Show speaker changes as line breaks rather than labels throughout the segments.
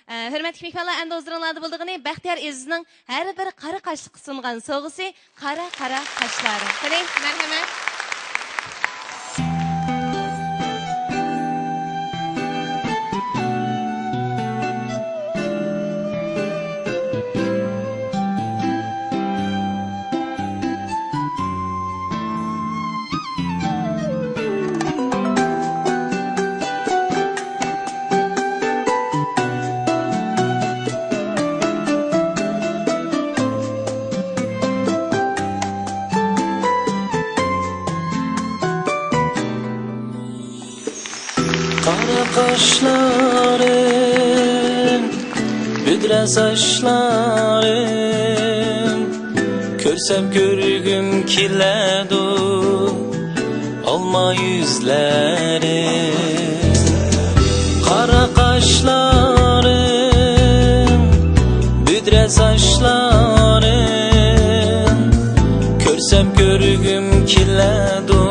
Hürmetli mehmanlar, endi huzurunlarda bulduğunu Baxtiyar Eziz'nin her bir qara qaşlık sungan soğusu qara qaşları. Keling, merhamet.
Kara kaşların, büdre saçların, körsem görgüm kiledu, alma yüzlerin. Kara kaşların, büdre saçların, körsem görgüm kiledu,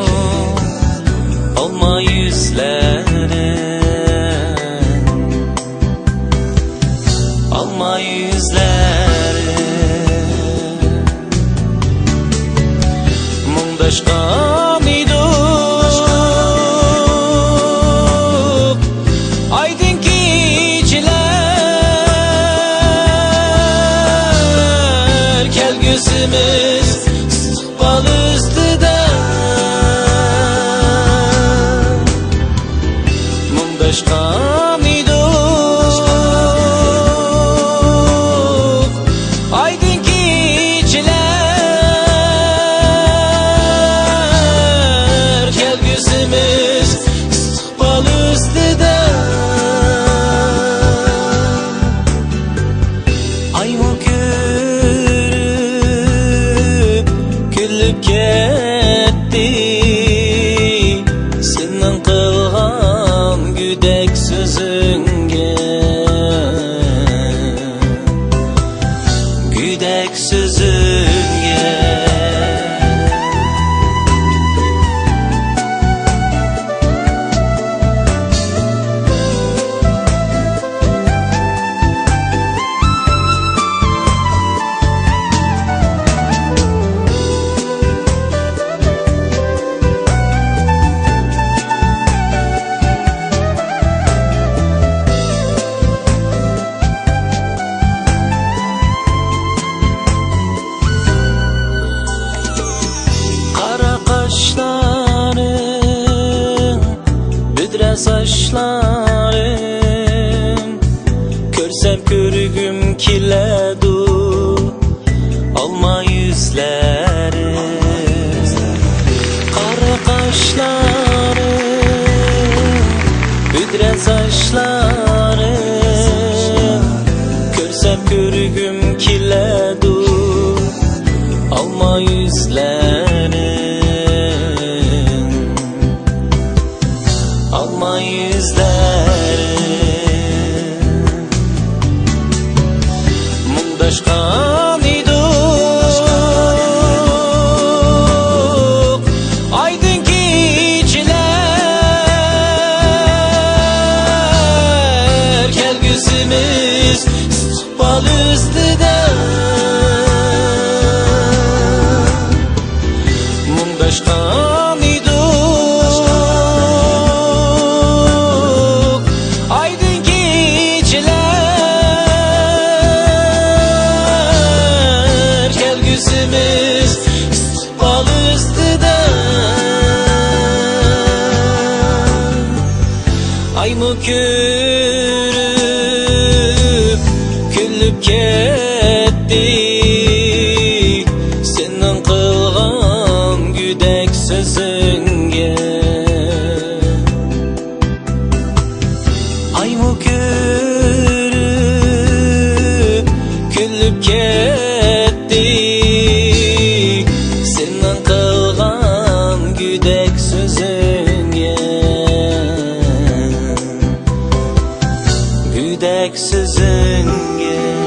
alma yüzlerin. Alma yüzleri Mundaşkan iduk Aydın geceler Kel gözümüz sıkbal üstüde Mundaşkan iduk ketdi senin kılgan güdek sözünge güdek sözünge saçların, büdre saçların, körsem körgüm kiledu, alma yüzlerin. Kara kaşların, büdre saçların, körsem körgüm kiledu, alma yüzlerin. Alma yüzlerin Mundaşkan iduk Aydın geceler Kel gözümüz sıkbal üstüde Mundaşkan iduk Aydın geceler Kel gözümüz sıkbal üstüde Ay mı körüp küllüp ketdi senin kılgan güdek sözünge Ay mı körüp küllüp ketdi senin kılgan güdek sözünge güdek sözünge